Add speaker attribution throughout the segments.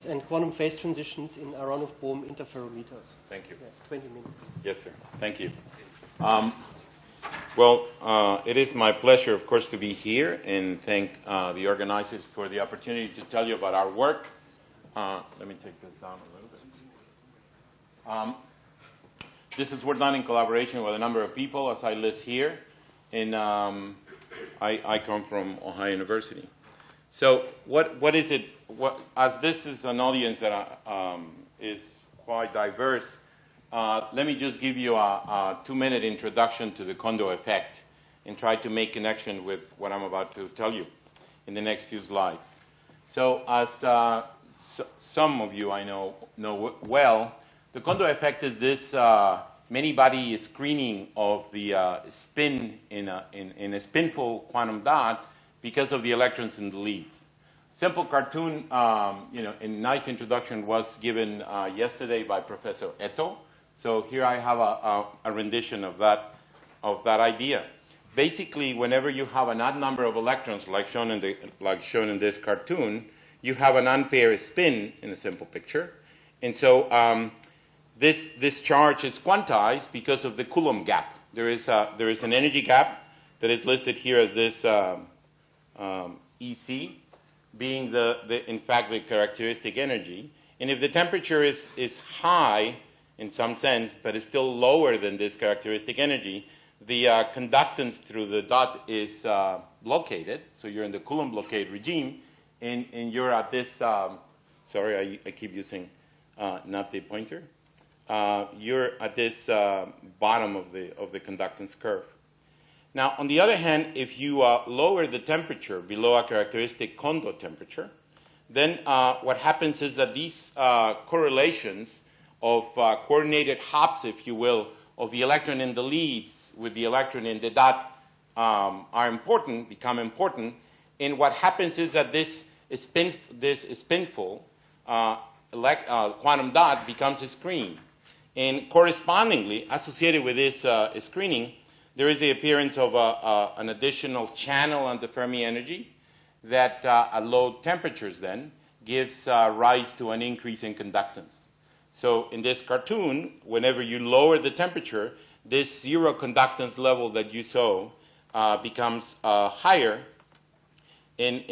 Speaker 1: and quantum phase transitions in Aharonov-Bohm interferometers.
Speaker 2: Thank you.
Speaker 1: We have 20 minutes.
Speaker 2: Yes, sir. Thank you. It is my pleasure, of course, to be here and thank the organizers for the opportunity to tell you about our work. Let me take this down a little bit. This is work done in collaboration with a number of people, as I list here. And I come from Ohio University. So what is it? As this is an audience that is quite diverse, let me just give you a 2-minute introduction to the Condor effect and try to make connection with what I'm about to tell you in the next few slides. So as some of you I know well, the Condor effect is this many-body screening of the spin in a spinful quantum dot because of the electrons in the leads. Simple cartoon, a nice introduction was given yesterday by Professor Eto. So here I have a rendition of that idea. Basically, whenever you have an odd number of electrons, like shown in this cartoon, you have an unpaired spin in a simple picture, and so this charge is quantized because of the Coulomb gap. There is an energy gap that is listed here as this EC, being in fact the characteristic energy. And if the temperature is high in some sense, but is still lower than this characteristic energy, the conductance through the dot is blockaded. So you're in the Coulomb blockade regime, and you're at this. Sorry, I keep using not the pointer. You're at this bottom of the conductance curve. Now, on the other hand, if you lower the temperature below a characteristic Condor temperature, then what happens is that these correlations of coordinated hops, if you will, of the electron in the leads with the electron in the dot become important. And what happens is that this spinful quantum dot becomes a screen. And correspondingly, associated with this screening, there is the appearance of an additional channel on the Fermi energy that at low temperatures then gives rise to an increase in conductance. So in this cartoon, whenever you lower the temperature, this zero conductance level that you saw becomes higher, and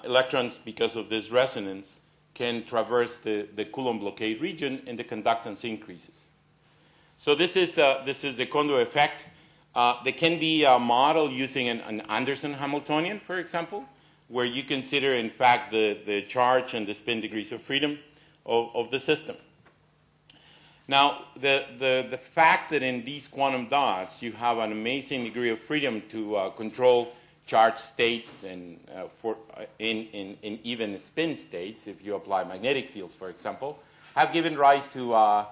Speaker 2: electrons, because of this resonance, can traverse the Coulomb blockade region, and the conductance increases. So this is the Condor effect. There can be a model using an Anderson Hamiltonian, for example, where you consider, in fact, the charge and the spin degrees of freedom of the system. Now, the fact that in these quantum dots you have an amazing degree of freedom to control charge states and in even spin states, if you apply magnetic fields, for example, have given rise to a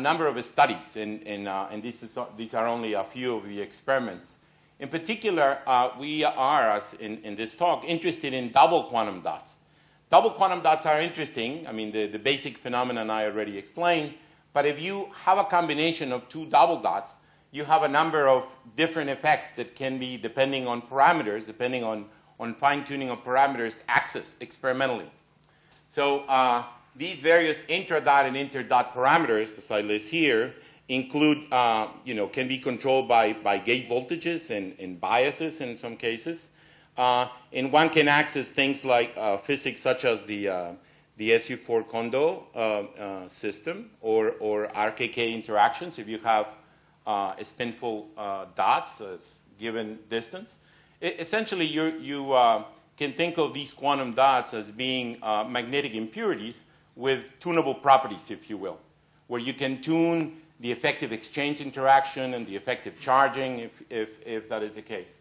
Speaker 2: number of studies, and these are only a few of the experiments. In particular, we are, as in this talk, interested in double quantum dots. Double quantum dots are interesting. I mean, the basic phenomenon I already explained. But if you have a combination of two double dots, you have a number of different effects that can be, depending on parameters, depending on fine-tuning of parameters, accessed experimentally. So these various intradot and interdot parameters, as I list here, include, can be controlled by gate voltages and biases in some cases. And one can access things like physics such as the SU4 Condor system or RKK interactions if you have spinful dots given distance. Essentially, you can think of these quantum dots as being magnetic impurities with tunable properties, if you will, where you can tune the effective exchange interaction and the effective charging if that is the case.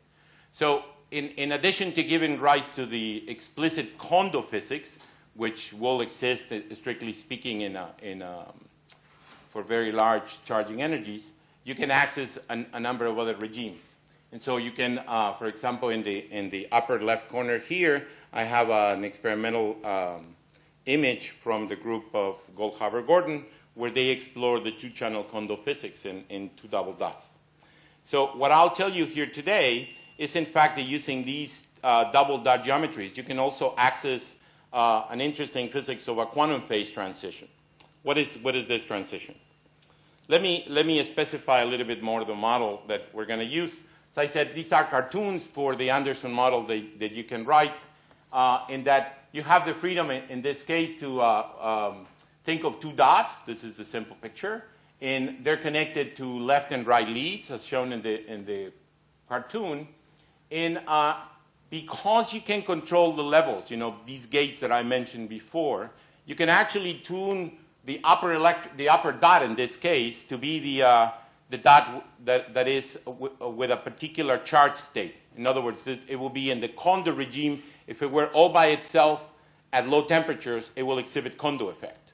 Speaker 2: So in addition to giving rise to the explicit Condor physics, which will exist, strictly speaking, for very large charging energies, you can access a number of other regimes. And so you can, for example, in the upper left corner here, I have an experimental image from the group of Goldhaber-Gordon, where they explore the two-channel Condor physics in two double dots. So what I'll tell you here today is, in fact, that using these double dot geometries, you can also access an interesting physics of a quantum phase transition. What is this transition? Let me specify a little bit more the model that we're going to use. So I said these are cartoons for the Anderson model that you can write, in that you have the freedom in this case to think of two dots. This is the simple picture. And they're connected to left and right leads, as shown in the cartoon. And because you can control the levels, these gates that I mentioned before, you can actually tune the upper dot in this case to be the dot that is with a particular charge state. In other words, it will be in the Condor regime. If it were all by itself at low temperatures, it will exhibit Condor effect.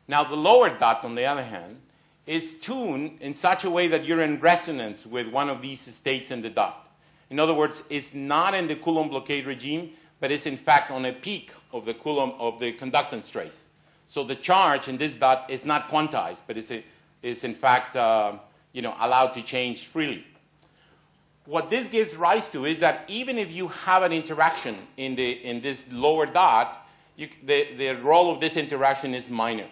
Speaker 2: Now, the lower dot, on the other hand, is tuned in such a way that you're in resonance with one of these states in the dot. In other words, it's not in the Coulomb blockade regime, but it's in fact on a peak of the Coulomb of the conductance trace. So the charge in this dot is not quantized, but is in fact allowed to change freely. What this gives rise to is that even if you have an interaction in this lower dot, the role of this interaction is minor.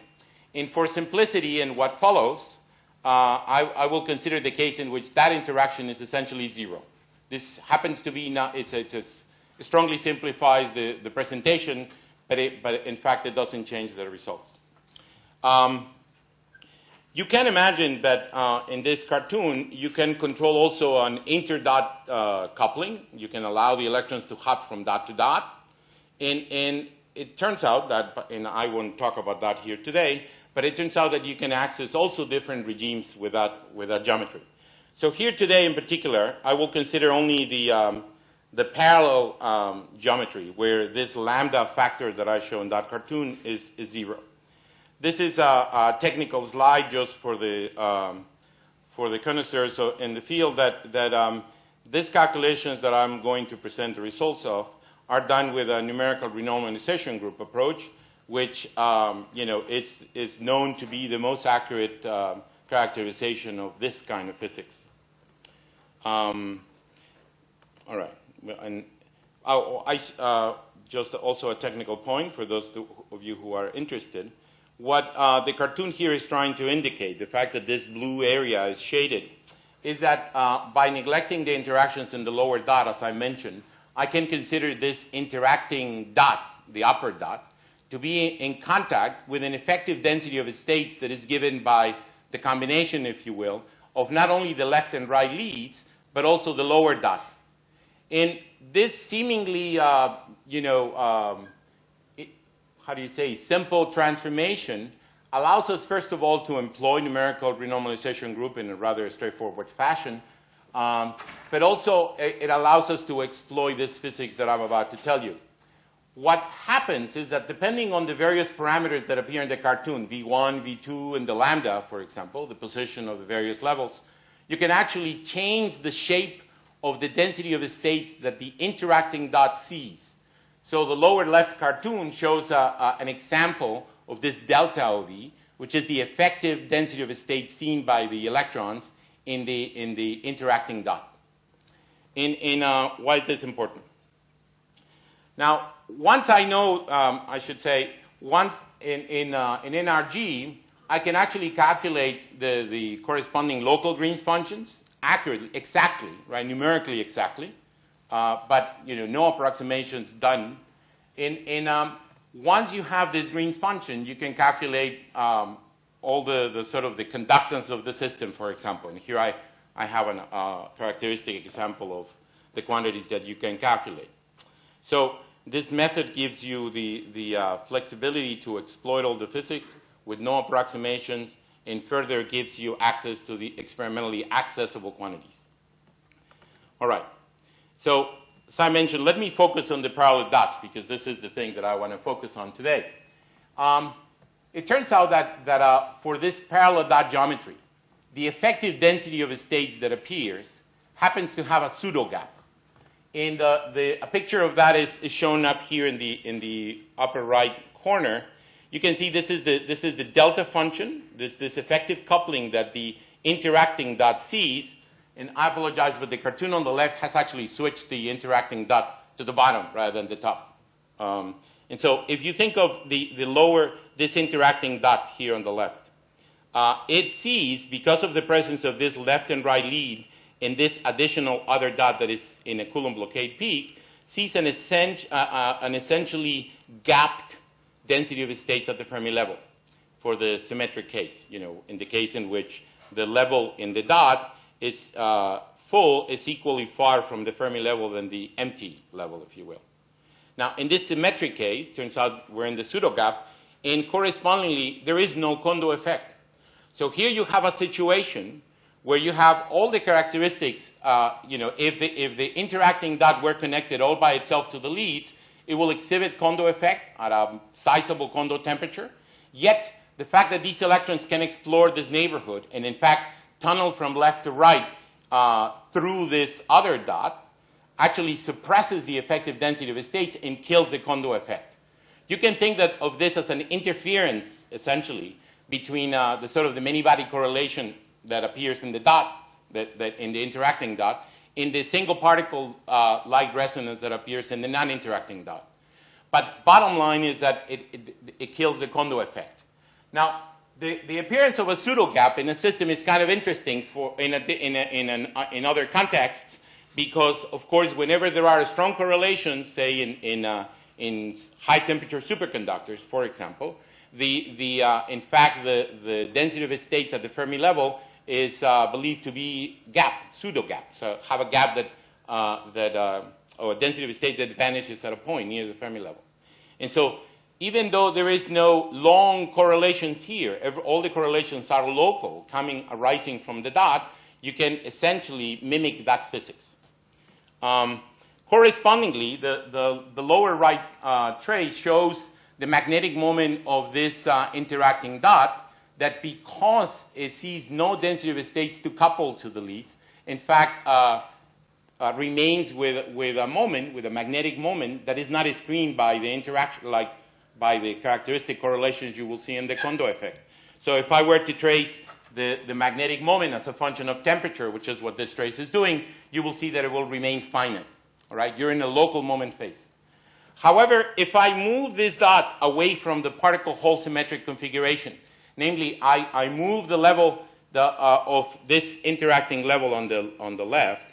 Speaker 2: And for simplicity in what follows, I will consider the case in which that interaction is essentially zero. This happens to be not, it strongly simplifies the presentation, but in fact it doesn't change the results. You can imagine that in this cartoon, you can control also an interdot coupling. You can allow the electrons to hop from dot to dot. And it turns out that, and I won't talk about that here today, but it turns out that you can access also different regimes with that geometry. So here today in particular, I will consider only the parallel geometry, where this lambda factor that I show in that cartoon is zero. This is a technical slide just for the connoisseurs in the field that these calculations that I'm going to present the results of are done with a numerical renormalization group approach, which is known to be the most accurate characterization of this kind of physics. All right, and just also a technical point for those of you who are interested. What the cartoon here is trying to indicate, the fact that this blue area is shaded, is that by neglecting the interactions in the lower dot, as I mentioned, I can consider this interacting dot, the upper dot, to be in contact with an effective density of states that is given by the combination, if you will, of not only the left and right leads, but also the lower dot. And this seemingly, simple transformation allows us, first of all, to employ numerical renormalization group in a rather straightforward fashion. But also, it allows us to exploit this physics that I'm about to tell you. What happens is that depending on the various parameters that appear in the cartoon, V1, V2, and the lambda, for example, the position of the various levels, you can actually change the shape of the density of the states that the interacting dot sees. So the lower left cartoon shows an example of this delta OV, which is the effective density of a state seen by the electrons in the interacting dot. Why is this important? Now, once I know, once in NRG, I can actually calculate the corresponding local Green's functions accurately, exactly, right, numerically exactly, but no approximations done. Once you have this Green's function, you can calculate all the sort of the conductance of the system, for example. And here I have a characteristic example of the quantities that you can calculate. So this method gives you the flexibility to exploit all the physics with no approximations, and further gives you access to the experimentally accessible quantities. All right. So, as I mentioned, let me focus on the parallel dots, because this is the thing that I want to focus on today. It turns out that for this parallel dot geometry, the effective density of the states that appears happens to have a pseudogap. And a picture of that is shown up here in the upper right corner. You can see this is the delta function, this effective coupling that the interacting dot sees. And I apologize, but the cartoon on the left has actually switched the interacting dot to the bottom rather than the top. And so if you think of the lower, this interacting dot here on the left, it sees, because of the presence of this left and right lead and this additional other dot that is in a Coulomb blockade peak, sees an essentially gapped density of states at the Fermi level for the symmetric case, in the case in which the level in the dot is full is equally far from the Fermi level than the empty level, if you will. Now, in this symmetric case, turns out we're in the pseudogap, and correspondingly, there is no Condor effect. So here you have a situation where you have all the characteristics, if the interacting dot were connected all by itself to the leads, it will exhibit Condor effect at a sizable Condor temperature. Yet, the fact that these electrons can explore this neighborhood and, in fact, tunnel from left to right through this other dot actually suppresses the effective density of states and kills the Condor effect. You can think of this as an interference, essentially, between the sort of the many-body correlation that appears in the dot, that in the interacting dot, in the single particle light resonance that appears in the non-interacting dot. But bottom line is that it kills the Condor effect. Now, the appearance of a pseudogap in a system is kind of interesting in other contexts, because, of course, whenever there are strong correlations, say in high-temperature superconductors, for example, in fact, the density of states at the Fermi level is believed to be pseudogap. So have a gap or a density of states that vanishes at a point near the Fermi level. And so even though there is no long correlations here, all the correlations are local, arising from the dot, you can essentially mimic that physics. Correspondingly, the lower right trace shows the magnetic moment of this interacting dot, that because it sees no density of states to couple to the leads, in fact, remains with a magnetic moment that is not screened by the interaction, like by the characteristic correlations you will see in the Condor effect. So if I were to trace the magnetic moment as a function of temperature, which is what this trace is doing, you will see that it will remain finite. All right? You're in a local moment phase. However, if I move this dot away from the particle-hole symmetric configuration, namely, I move the level of this interacting level on the left,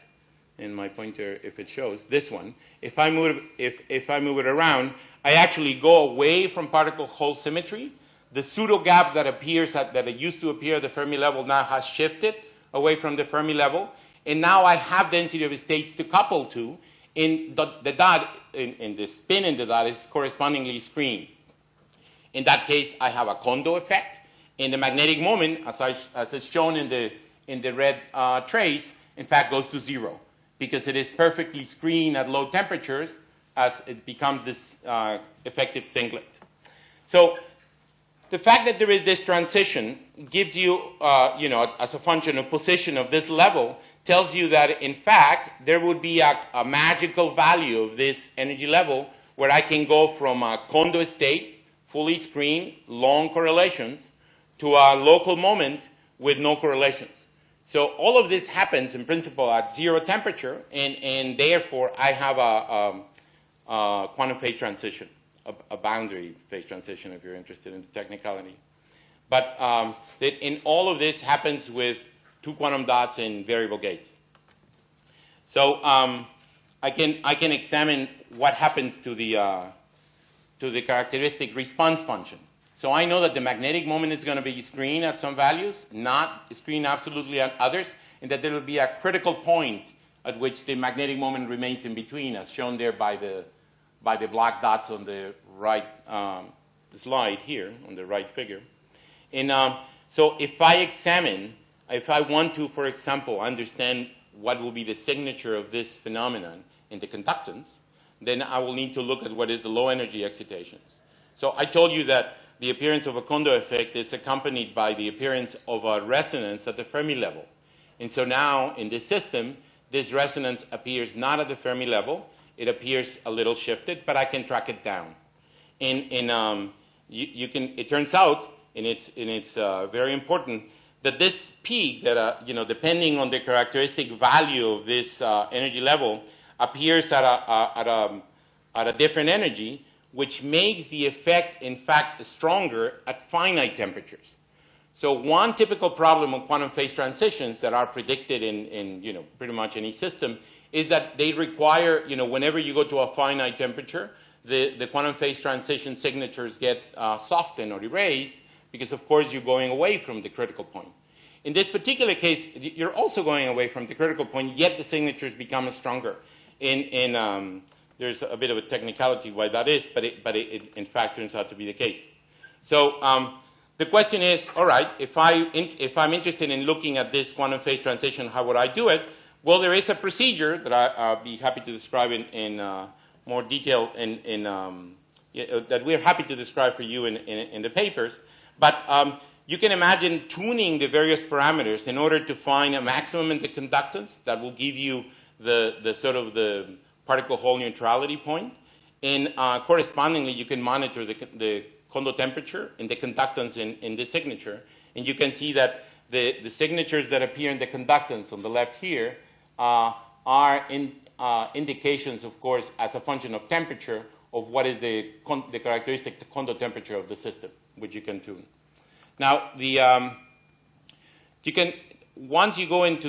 Speaker 2: and my pointer, if it shows, this one, if I move it around, I actually go away from particle-hole symmetry. The pseudogap that it used to appear at the Fermi level now has shifted away from the Fermi level, and now I have density of states to couple to, and the dot, in the spin in the dot is correspondingly screened. In that case, I have a Condor effect, and the magnetic moment, as is shown in the red trace, in fact goes to 0, because it is perfectly screened at low temperatures as it becomes this effective singlet. So the fact that there is this transition gives you, as a function of position of this level, tells you that, in fact, there would be a magical value of this energy level where I can go from a Condor state, fully screened, long correlations, to a local moment with no correlations. So all of this happens, in principle, at 0 temperature, and therefore I have a quantum phase transition, a boundary phase transition, if you're interested in the technicality. But in all of this happens with 2 quantum dots in variable gates. So I can examine what happens to the characteristic response function. So I know that the magnetic moment is going to be screened at some values, not screened absolutely at others, and that there will be a critical point at which the magnetic moment remains in between, as shown there by the black dots on the right slide here, on the right figure. And so if I want to, for example, understand what will be the signature of this phenomenon in the conductance, then I will need to look at what is the low energy excitations. So I told you that the appearance of a Condor effect is accompanied by the appearance of a resonance at the Fermi level. And so now, in this system, this resonance appears not at the Fermi level. It appears a little shifted, but I can track it down. And you can. It turns out, and it's very important, that this peak, that depending on the characteristic value of this energy level, appears at a different energy, which makes the effect, in fact, stronger at finite temperatures. So one typical problem of quantum phase transitions that are predicted in pretty much any system is that they require, whenever you go to a finite temperature, the quantum phase transition signatures get softened or erased because, of course, you're going away from the critical point. In this particular case, you're also going away from the critical point, yet the signatures become stronger. There's a bit of a technicality why that is, but it in fact turns out to be the case. So the question is, all right, if I'm interested in looking at this quantum phase transition, how would I do it? Well, there is a procedure that I'll be happy to describe in more detail that we're happy to describe for you in the papers. But you can imagine tuning the various parameters in order to find a maximum in the conductance that will give you the sort of the particle hole neutrality point. And correspondingly, you can monitor the Condor temperature and the conductance in this signature. And you can see that the signatures that appear in the conductance on the left here are indications, of course, as a function of temperature of what is the characteristic Condor temperature of the system, which you can tune. Now, once you go into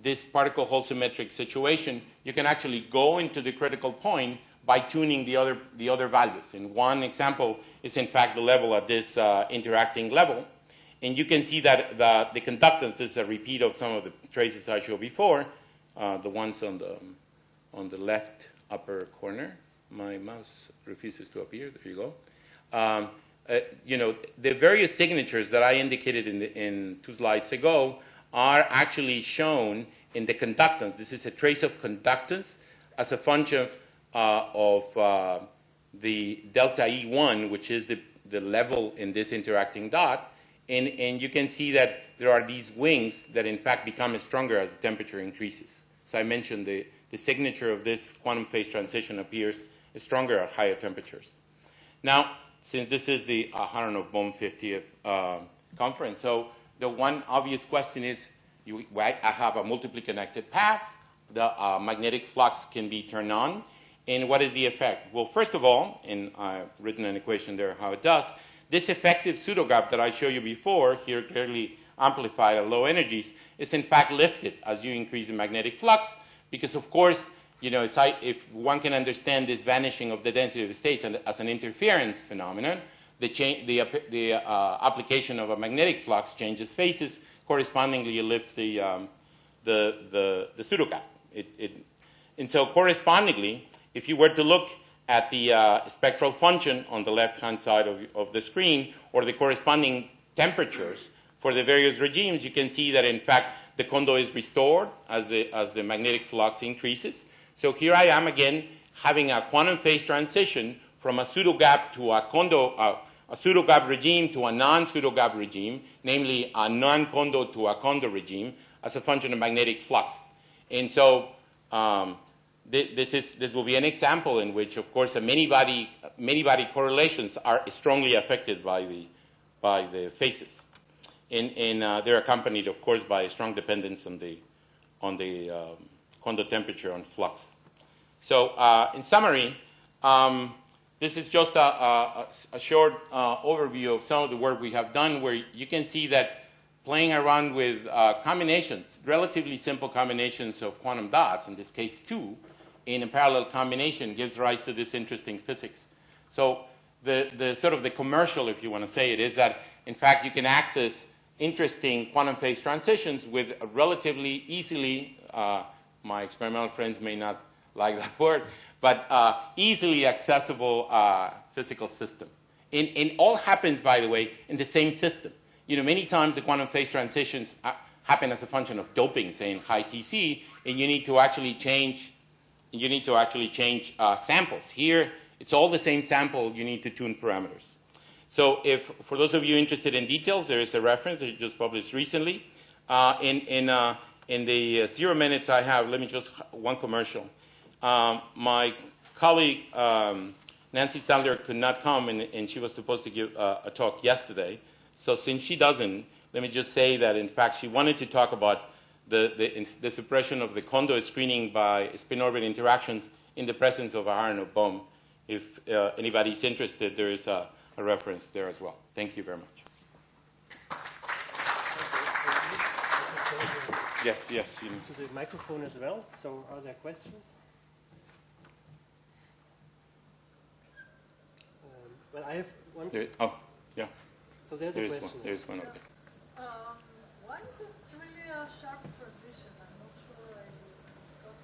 Speaker 2: this particle hole symmetric situation, you can actually go into the critical point by tuning the other values. And one example is, in fact, the level at this interacting level. And you can see that the conductance, this is a repeat of some of the traces I showed before, the ones on the left upper corner. My mouse refuses to appear. There you go. The various signatures that I indicated in 2 slides ago are actually shown in the conductance. This is a trace of conductance as a function of the delta E1, which is the level in this interacting dot. And you can see that there are these wings that, in fact, become stronger as the temperature increases. So I mentioned the signature of this quantum phase transition appears stronger at higher temperatures. Now, since this is the Aharonov-Bohm 50th conference, so the one obvious question is, I have a multiply connected path. The magnetic flux can be turned on. And what is the effect? Well, first of all, and I've written an equation there how it does, this effective pseudogap that I showed you before, here clearly amplified at low energies, is in fact lifted as you increase the magnetic flux, because of course, if one can understand this vanishing of the density of the states as an interference phenomenon, the application of a magnetic flux changes phases. Correspondingly, it lifts the pseudogap. And so correspondingly, if you were to look at the spectral function on the left-hand side of the screen, or the corresponding temperatures for the various regimes, you can see that, in fact, the Condor is restored as the magnetic flux increases. So here I am, again, having a quantum phase transition from a pseudogap to a Condor, a pseudogap regime to a non-pseudogap regime, namely a non-Condor to a Condor regime, as a function of magnetic flux. And so this will be an example in which, of course, many-body correlations are strongly affected by the phases, and they're accompanied, of course, by a strong dependence on the Condor temperature on flux. So, in summary, this is just a short overview of some of the work we have done, where you can see that playing around with combinations, relatively simple combinations of quantum dots, in this case 2, in a parallel combination gives rise to this interesting physics. So the sort of the commercial, if you want to say it, is that, in fact, you can access interesting quantum phase transitions with a relatively easily, my experimental friends may not like that word, but easily accessible physical system. And all happens, by the way, in the same system. Many times the quantum phase transitions happen as a function of doping, say in high TC, and you need to actually change samples. Here, it's all the same sample. You need to tune parameters. So for those of you interested in details, there is a reference that just published recently. In the 0 minutes I have, let me just one commercial. My colleague, Nancy Sadler, could not come, and she was supposed to give a talk yesterday. So since she doesn't, let me just say that, in fact, she wanted to talk about the suppression of the Condor screening by spin-orbit interactions in the presence of Aharonov-Bohm. if anybody's interested, there is a reference there as well. Thank you very much. Yes, yes.
Speaker 1: To the microphone as well. So, are there questions? Well, I have one.
Speaker 2: Yeah.
Speaker 1: So there's a question.
Speaker 2: There's one over there.
Speaker 3: Why is it really a sharp transition? I'm not sure I got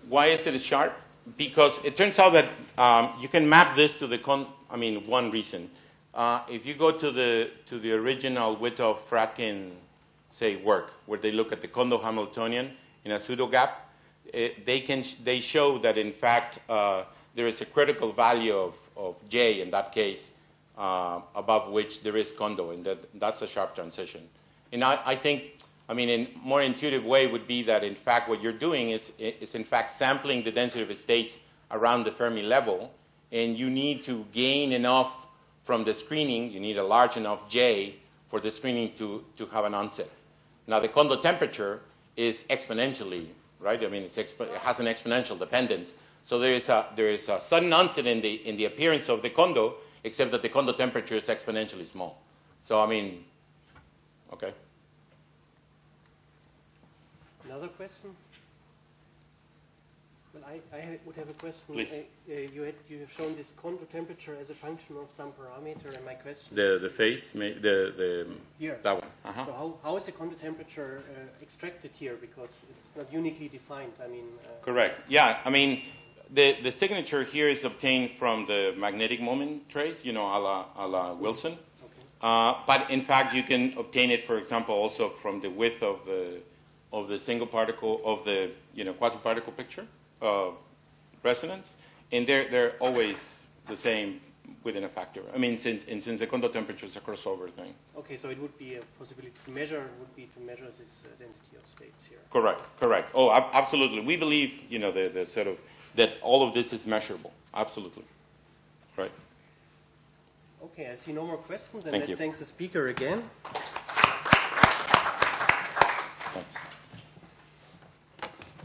Speaker 3: it.
Speaker 2: Why is it sharp? Because it turns out that you can map this to the one reason. If you go to the original Whitov-Fratkin, say, work, where they look at the Condor Hamiltonian in a pseudogap, they show that in fact there is a critical value of J in that case above which there is Condor, and that's a sharp transition. And I think, a more intuitive way would be that in fact what you're doing is in fact sampling the density of states around the Fermi level, and you need to gain enough from the screening, you need a large enough J for the screening to have an onset. Now the Condor temperature is exponentially, right? It has an exponential dependence. So there is a sudden onset in the appearance of the Condor, except that the Condor temperature is exponentially small. So okay.
Speaker 1: Another question? Well, I would have a question.
Speaker 2: Please.
Speaker 1: You have shown this Condor temperature as a function of some parameter, and my question
Speaker 2: the phase, here. That one. Uh-huh.
Speaker 1: So how is the Condor temperature extracted here? Because it's not uniquely defined.
Speaker 2: Correct. Yeah. The signature here is obtained from the magnetic moment trace, a la Wilson.
Speaker 1: Okay.
Speaker 2: But in fact, you can obtain it, for example, also from the width of the single particle of the quasi-particle picture resonance, and they're always the same within a factor. Since the Condor temperature is a crossover thing.
Speaker 1: Okay, so it would be a possibility to measure this density of states here.
Speaker 2: Correct. Oh, absolutely. We believe the sort of that all of this is measurable. Absolutely. Right.
Speaker 1: Okay, I see no more questions, and
Speaker 2: Thank
Speaker 1: let's
Speaker 2: you.
Speaker 1: thank the speaker again.